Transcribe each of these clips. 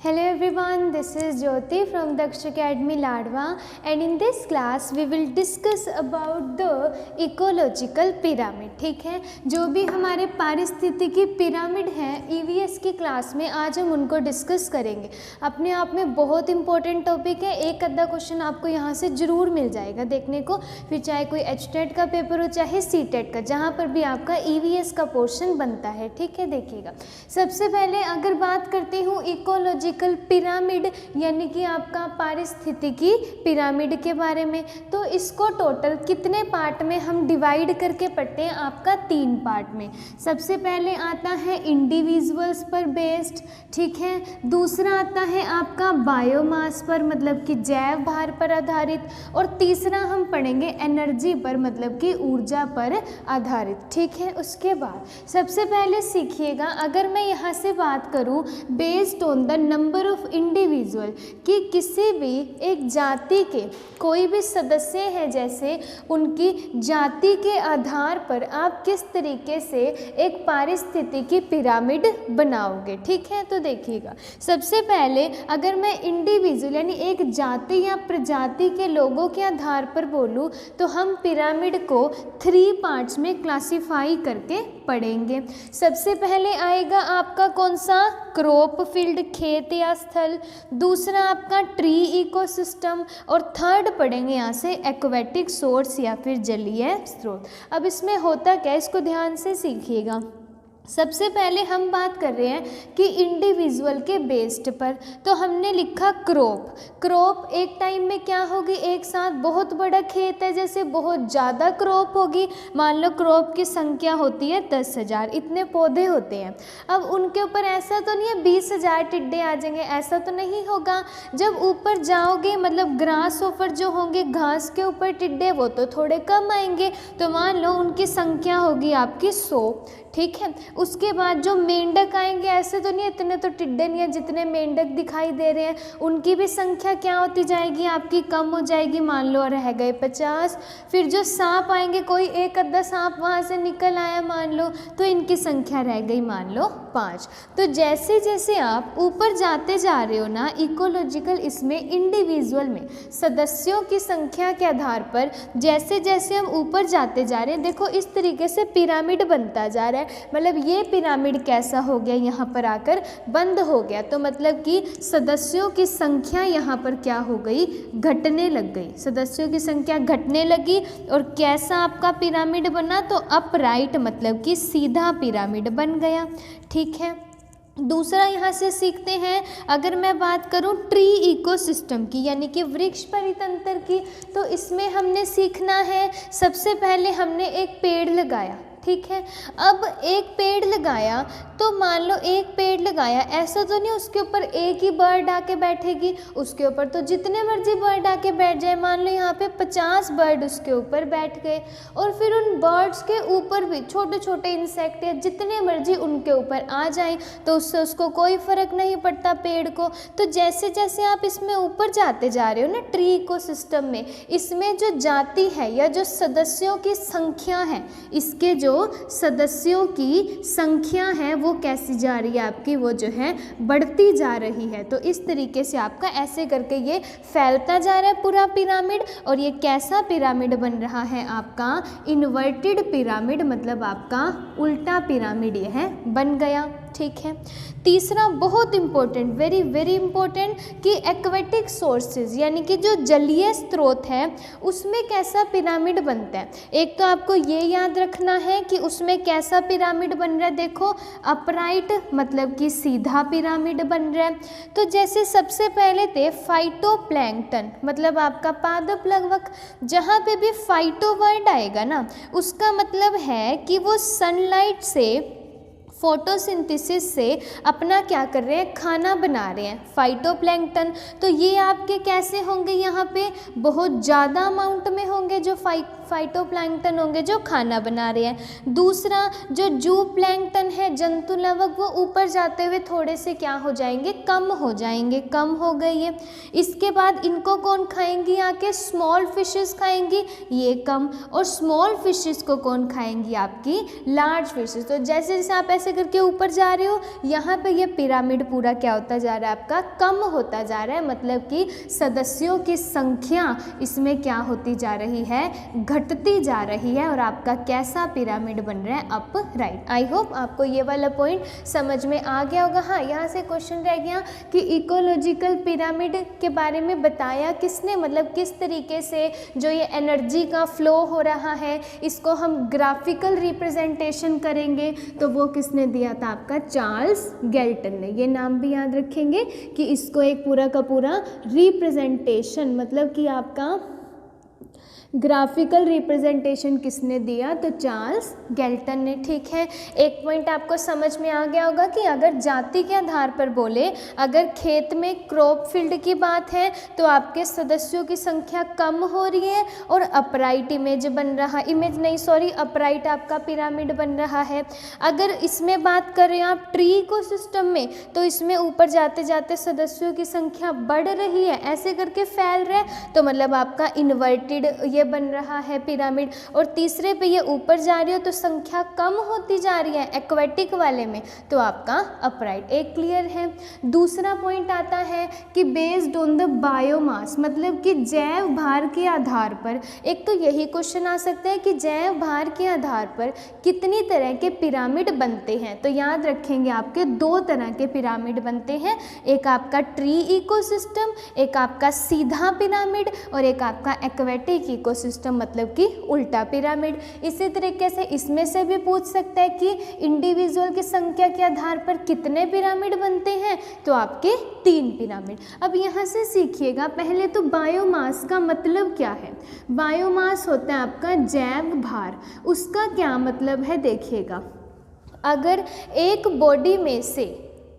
Hello everyone, this is Jyoti from Daksh Academy Ladwa, and in this class we will discuss about the ecological pyramid. ठीक है, जो भी हमारे पारिस्थितिकी pyramid हैं EVS की क्लास में आज हम उनको डिस्कस करेंगे। अपने आप में बहुत इंपॉर्टेंट टॉपिक है, एक आधा क्वेश्चन आपको यहाँ से ज़रूर मिल जाएगा देखने को, फिर चाहे कोई HTET का पेपर हो चाहे CTET का, जहाँ पर भी आपका EVS का पोर्शन बनता है। ठीक है, देखिएगा। सबसे पहले अगर बात करती हूँ इकोलॉजिकल पिरामिड यानी कि आपका पारिस्थितिकी पिरामिड के बारे में, तो इसको टोटल कितने पार्ट में हम डिवाइड करके पढ़ते हैं? आपका 3 पार्ट में। सबसे पहले आता है इंडिविजुअल्स पर बेस्ड, ठीक है। दूसरा आता है आपका बायोमास पर, मतलब कि जैव भार पर आधारित, और तीसरा हम पढ़ेंगे एनर्जी पर, मतलब कि ऊर्जा पर आधारित। ठीक है, उसके बाद सबसे पहले सीखिएगा, अगर मैं यहाँ से बात करूँ based on the number of individual, कि किसी भी एक जाति के कोई भी सदस्य है, जैसे उनकी जाति के आधार पर आप किस तरीके से एक पारिस्थितिकी पिरामिड बनाओगे। ठीक है, तो देखिएगा, सबसे पहले अगर मैं इंडिविजुअल यानी एक जाति या प्रजाति के लोगों के आधार पर बोलूँ तो हम पिरामिड को 3 पार्ट्स में क्लासिफाई करके पढ़ेंगे। सबसे पहले आएगा आपका कौन सा? क्रॉप फील्ड, खेत या स्थल। दूसरा आपका ट्री इकोसिस्टम, और थर्ड पढ़ेंगे यहाँ से एक्वेटिक सोर्स या फिर जलीय स्रोत। अब इसमें होता क्या है, इसको ध्यान से सीखिएगा। सबसे पहले हम बात कर रहे हैं कि इंडिविजुअल के बेस्ड पर, तो हमने लिखा क्रॉप। क्रॉप एक टाइम में क्या होगी, एक साथ बहुत बड़ा खेत है, जैसे बहुत ज़्यादा क्रॉप होगी, मान लो क्रॉप की संख्या होती है 10,000, इतने पौधे होते हैं। अब उनके ऊपर ऐसा तो नहीं है 20,000 टिड्डे आ जाएंगे, ऐसा तो नहीं होगा। जब ऊपर जाओगे मतलब ग्रास ओवर जो होंगे, घास के ऊपर टिड्डे, वो तो थोड़े कम आएंगे, तो मान लो उनकी संख्या होगी आपकी 100। ठीक है, उसके बाद जो मेंढक आएंगे, ऐसे तो नहीं इतने तो टिड्डे नहीं है जितने मेंढक दिखाई दे रहे हैं, उनकी भी संख्या क्या होती जाएगी आपकी, कम हो जाएगी, मान लो रह गए 50। फिर जो सांप आएंगे, कोई एक आधा सांप वहाँ से निकल आया मान लो, तो इनकी संख्या रह गई मान लो 5। तो जैसे जैसे आप ऊपर जाते जा रहे हो ना इकोलॉजिकल, इसमें इंडिविजुअल में सदस्यों की संख्या के आधार पर जैसे जैसे हम ऊपर जाते जा रहे हैं, देखो इस तरीके से पिरामिड बनता जा रहा है। मतलब ये पिरामिड कैसा हो गया, यहाँ पर आकर बंद हो गया, तो मतलब कि सदस्यों की संख्या यहाँ पर क्या हो गई, घटने लग गई। सदस्यों की संख्या घटने लगी, और कैसा आपका पिरामिड बना, तो अपराइट मतलब कि सीधा पिरामिड बन गया। ठीक है, दूसरा यहाँ से सीखते हैं, अगर मैं बात करूँ ट्री इकोसिस्टम की यानी कि वृक्ष परितंत्र की, तो इसमें हमने सीखना है, सबसे पहले हमने एक पेड़ लगाया। ठीक है, अब एक पेड़ लगाया तो मान लो एक पेड़ लगाया, ऐसा तो नहीं उसके ऊपर एक ही बर्ड आके बैठेगी, उसके ऊपर तो जितने मर्जी बर्ड आके बैठ जाए, मान लो यहाँ पे 50 बर्ड उसके ऊपर बैठ गए, और फिर उन बर्ड्स के ऊपर भी छोटे छोटे इंसेक्ट या जितने मर्जी उनके ऊपर आ जाए, तो उससे उसको कोई फ़र्क नहीं पड़ता पेड़ को। तो जैसे जैसे आप इसमें ऊपर जाते जा रहे हो ना ट्री इकोसिस्टम में, इसमें जो जाति है या जो सदस्यों की संख्या है, इसके जो सदस्यों की संख्या है वो कैसी जा रही है आपकी, वो जो है बढ़ती जा रही है। तो इस तरीके से आपका ऐसे करके ये फैलता जा रहा है पूरा पिरामिड, और ये कैसा पिरामिड बन रहा है आपका इन्वर्टेड पिरामिड, मतलब आपका उल्टा पिरामिड ये है बन गया। ठीक है, तीसरा बहुत इंपॉर्टेंट, वेरी वेरी इंपॉर्टेंट, कि एक्वेटिक सोर्सेज यानी कि जो जलीय स्रोत है उसमें कैसा पिरामिड बनता है। एक तो आपको ये याद रखना है कि उसमें कैसा पिरामिड बन रहा है, देखो अपराइट मतलब कि सीधा पिरामिड बन रहा है। तो जैसे सबसे पहले थे फाइटोप्लैंक्टन, मतलब आपका पादप लगभग, जहाँ पे भी फाइटो वर्ड आएगा ना, उसका मतलब है कि वो सनलाइट से, फोटोसिंथेसिस से अपना क्या कर रहे हैं, खाना बना रहे हैं, फाइटोप्लैंक्टन। तो ये आपके कैसे होंगे, यहाँ पे बहुत ज़्यादा अमाउंट में होंगे जो फाइटोप्लैंक्टन होंगे जो खाना बना रहे हैं। दूसरा जो जूप्लैंक्टन है, जंतु लवक, वो ऊपर जाते हुए थोड़े से क्या हो जाएंगे, कम हो जाएंगे, कम हो गए ये। इसके बाद इनको कौन खाएंगी, आके स्मॉल फिशेस खाएंगी, ये कम। और स्मॉल फिशेस को कौन खाएंगी, आपकी लार्ज फिशेस। तो जैसे जैसे आप ऐसे करके ऊपर जा रहे हो, यहाँ पे ये पिरामिड पूरा क्या होता जा रहा है, आपका कम होता जा रहा है। मतलब कि सदस्यों की संख्या इसमें क्या होती जा रही है, घटती जा रही है। और आपका कैसा पिरामिड बन रहा है, अपराइट। आई होप आपको ये वाला पॉइंट समझ में आ गया होगा। हाँ, यहाँ से क्वेश्चन रह गया कि इकोलॉजिकल पिरामिड के बारे में बताया किसने, मतलब किस तरीके से जो ये एनर्जी का फ्लो हो रहा है इसको हम ग्राफिकल रिप्रेजेंटेशन करेंगे, तो वो किसने दिया था, आपका चार्ल्स गेल्टन ने। ये नाम भी याद रखेंगे कि इसको एक पूरा का पूरा रिप्रेजेंटेशन, मतलब कि आपका ग्राफिकल रिप्रेजेंटेशन किसने दिया, तो चार्ल्स गेल्टन ने। ठीक है, एक पॉइंट आपको समझ में आ गया होगा कि अगर जाति के आधार पर बोले, अगर खेत में क्रॉप फील्ड की बात है तो आपके सदस्यों की संख्या कम हो रही है और अपराइट इमेज बन रहा, इमेज नहीं सॉरी अपराइट आपका पिरामिड बन रहा है। अगर इसमें बात करें आप ट्री इकोसिस्टम में, तो इसमें ऊपर जाते जाते सदस्यों की संख्या बढ़ रही है, ऐसे करके फैल रहा है, तो मतलब आपका इन्वर्टेड बन रहा है पिरामिड। और तीसरे पे ये ऊपर जा रही हो तो संख्या कम होती जा रही है एक्वेटिक वाले में, तो आपका अपराइट। एक क्लियर है। दूसरा पॉइंट आता है कि बेस्ड ऑन द बायोमास, मतलब कि जैव भार के आधार पर। एक तो यही क्वेश्चन आ सकता है कि जैव भार के आधार पर कितनी तरह के पिरामिड बनते हैं, तो याद रखेंगे आपके दो तरह के पिरामिड बनते हैं, एक आपका ट्री इकोसिस्टम, एक आपका सीधा पिरामिड, और एक आपका एक्वेटिक इकोसिस्टम मतलब कि उल्टा पिरामिड। इसी तरीके से इसमें से भी पूछ सकता है कि इंडिविजुअल की संख्या के आधार पर कितने पिरामिड बनते हैं, तो आपके 3 पिरामिड। अब यहाँ से सीखिएगा, पहले तो बायोमास का मतलब क्या है। बायोमास होता है आपका जैव भार, उसका क्या मतलब है देखिएगा। अगर एक बॉडी में से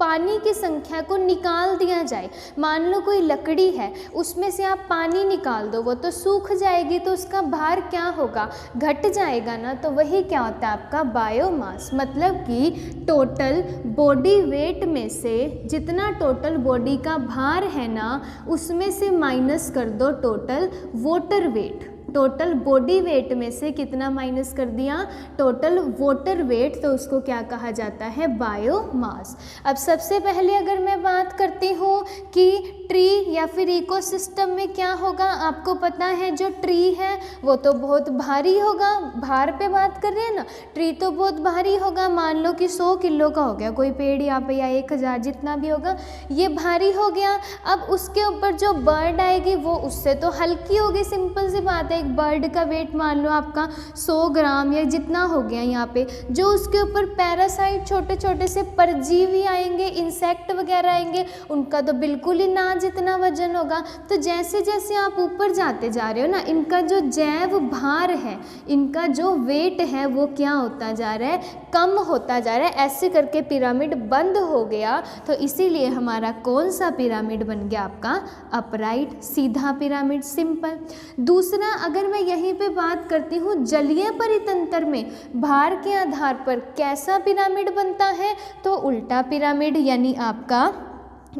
पानी की संख्या को निकाल दिया जाए, मान लो कोई लकड़ी है उसमें से आप पानी निकाल दो, वो तो सूख जाएगी, तो उसका भार क्या होगा, घट जाएगा ना। तो वही क्या होता है आपका बायोमास, मतलब कि टोटल बॉडी वेट में से जितना टोटल बॉडी का भार है ना, उसमें से माइनस कर दो total water weight. Total body weight में से कितना माइनस कर दिया, टोटल वाटर वेट, तो उसको क्या कहा जाता है, बायोमास। अब सबसे पहले अगर मैं बात करती हूँ कि ट्री या फिर इकोसिस्टम में क्या होगा, आपको पता है जो ट्री है वो तो बहुत भारी होगा, भार पे बात कर रहे हैं ना, ट्री तो बहुत भारी होगा। मान लो कि 100 किलो का हो गया कोई पेड़ यहाँ पे, या 1000 जितना भी होगा, ये भारी हो गया। अब उसके ऊपर जो बर्ड आएगी वो उससे तो हल्की होगी, सिंपल सी बात है। एक बर्ड का वेट मान लो आपका 100 ग्राम या जितना हो गया यहाँ पे, जो उसके ऊपर पैरासाइट छोटे छोटे से परजीवी आएंगे, इंसेक्ट वगैरह आएंगे, उनका तो बिल्कुल ही ना जितना वजन होगा। तो जैसे जैसे आप ऊपर जाते जा रहे हो ना, इनका जो जैव भार है, इनका जो वेट है वो क्या होता जा रहा है, कम होता जा रहा है। ऐसे करके पिरामिड बंद हो गया, तो इसीलिए हमारा कौन सा पिरामिड बन गया, आपका अपराइट सीधा पिरामिड, सिंपल। दूसरा अगर मैं यहीं पे बात करती हूँ जलीय परितंत्र में भार के आधार पर कैसा पिरामिड बनता है, तो उल्टा पिरामिड यानी आपका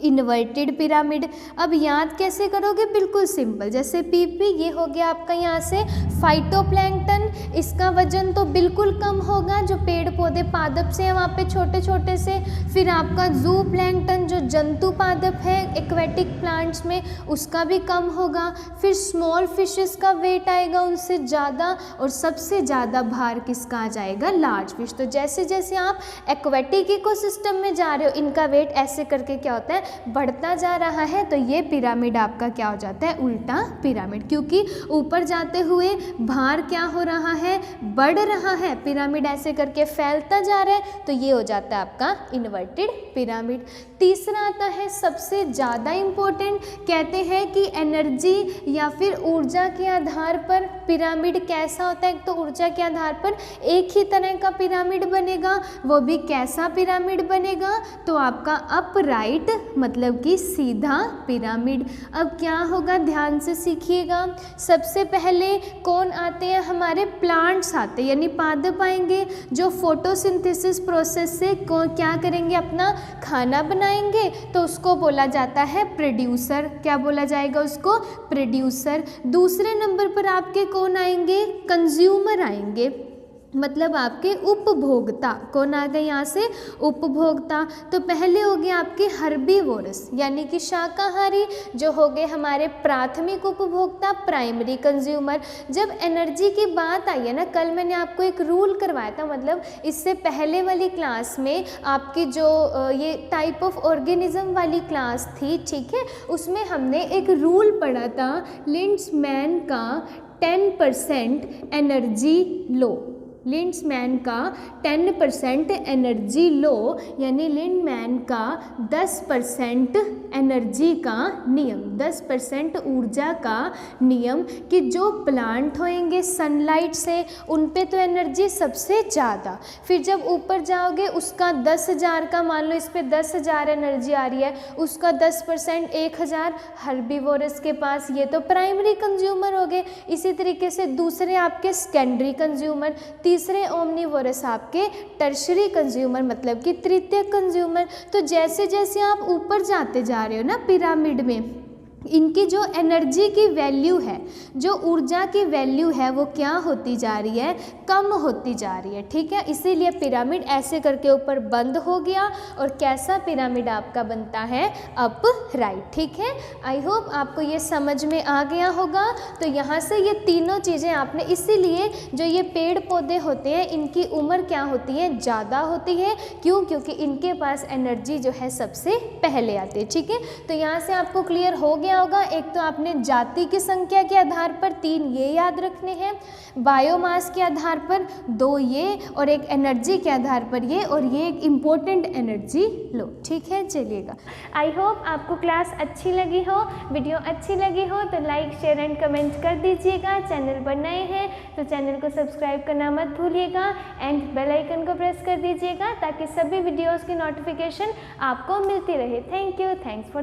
इन्वर्टेड पिरामिड। अब याद कैसे करोगे, बिल्कुल सिंपल, जैसे पीपी ये हो गया आपका यहाँ से फाइटोप्लैंक्टन, इसका वजन तो बिल्कुल कम होगा, जो पेड़ पौधे पादप से हैं वहाँ पे छोटे छोटे से। फिर आपका जूप्लैंक्टन जो जंतु पादप है एक्वेटिक प्लांट्स में, उसका भी कम होगा। फिर स्मॉल फिशेस का वेट आएगा उनसे ज़्यादा, और सबसे ज़्यादा भार किसका आ जाएगा, लार्ज फिश। तो जैसे जैसे आप एक्वेटिक इकोसिस्टम में जा रहे हो, इनका वेट ऐसे करके क्या होता है, बढ़ता जा रहा है। तो ये पिरामिड आपका क्या हो जाता है, उल्टा पिरामिड, क्योंकि ऊपर जाते हुए भार क्या हो रहा रहा है, बढ़ रहा है, पिरामिड ऐसे करके फैलता जा रहा है, तो ये हो जाता है आपका इन्वर्टेड पिरामिड। तीसरा आता है सबसे ज़्यादा इम्पोर्टेंट, कहते हैं कि एनर्जी या फिर ऊर्जा के आधार पर पिरामिड कैसा होता है। तो ऊर्जा के आधार पर एक ही तरह का पिरामिड बनेगा, वो भी कैसा पिरामिड बनेगा, तो आपका अपराइट मतलब कि सीधा पिरामिड। अब क्या होगा, ध्यान से सीखिएगा। सबसे पहले कौन आते हैं, हमारे प्लांट्स आते हैं, यानी पादप आएंगे जो फोटोसिंथेसिस प्रोसेस से क्या करेंगे, अपना खाना बनाएंगे, तो उसको बोला जाता है प्रोड्यूसर। क्या बोला जाएगा उसको, प्रोड्यूसर। दूसरे नंबर पर आपके कौन आएंगे, कंज्यूमर आएंगे, मतलब आपके उपभोक्ता। कौन आ गए यहाँ से, उपभोक्ता। तो पहले हो गए आपके हर्बीवोरस यानी कि शाकाहारी, जो हो गए हमारे प्राथमिक उपभोक्ता, प्राइमरी कंज्यूमर। जब एनर्जी की बात आई है ना, कल मैंने आपको एक रूल करवाया था, मतलब इससे पहले वाली क्लास में आपकी जो ये टाइप ऑफ ऑर्गेनिज्म वाली क्लास थी, ठीक है, उसमें हमने एक रूल पढ़ा था, लिंड्समैन का 10% एनर्जी लो। लिंड्समैन का 10% एनर्जी लो, यानी लिंडमैन का 10% एनर्जी का नियम, 10% ऊर्जा का नियम, कि जो प्लांट होंगे सनलाइट से, उन पे तो एनर्जी सबसे ज़्यादा, फिर जब ऊपर जाओगे उसका 10,000 का, मान लो इस पे 10,000 एनर्जी आ रही है, उसका 10% 1,000 हर्बीवोरस के पास, ये तो प्राइमरी कंज्यूमर हो गए। इसी तरीके से दूसरे आपके सेकेंडरी कंज्यूमर, तीसरे ओमनीवोरस आपके टर्शरी कंज्यूमर मतलब कि तृतीय कंज्यूमर। तो जैसे जैसे आप ऊपर जाते जा रहे हो ना पिरामिड में, इनकी जो एनर्जी की वैल्यू है, जो ऊर्जा की वैल्यू है, वो क्या होती जा रही है, कम होती जा रही है, ठीक है। इसीलिए पिरामिड ऐसे करके ऊपर बंद हो गया, और कैसा पिरामिड आपका बनता है, अपराइट, ठीक है। आई होप आपको ये समझ में आ गया होगा। तो यहाँ से ये तीनों चीज़ें आपने, इसीलिए जो ये पेड़ पौधे होते हैं इनकी उम्र क्या होती है, ज़्यादा होती है। क्यों, क्योंकि इनके पास एनर्जी जो है सबसे पहले आती है, ठीक है। तो यहाँ से आपको क्लियर हो गया होगा। एक तो आपने जाति की संख्या के आधार पर 3 ये याद रखने हैं, बायोमास के आधार पर 2 ये, और एक एनर्जी के आधार पर ये, और ये एक इम्पोर्टेंट एनर्जी लो, ठीक है। चलिएगा, आई होप आपको क्लास अच्छी लगी हो, वीडियो अच्छी लगी हो तो लाइक शेयर एंड कमेंट कर दीजिएगा। चैनल पर नए हैं तो चैनल को सब्सक्राइब करना मत भूलिएगा, एंड बेल आइकन को प्रेस कर दीजिएगा ताकि सभी वीडियोज़ की नोटिफिकेशन आपको मिलती रहे। Thank you, thanks for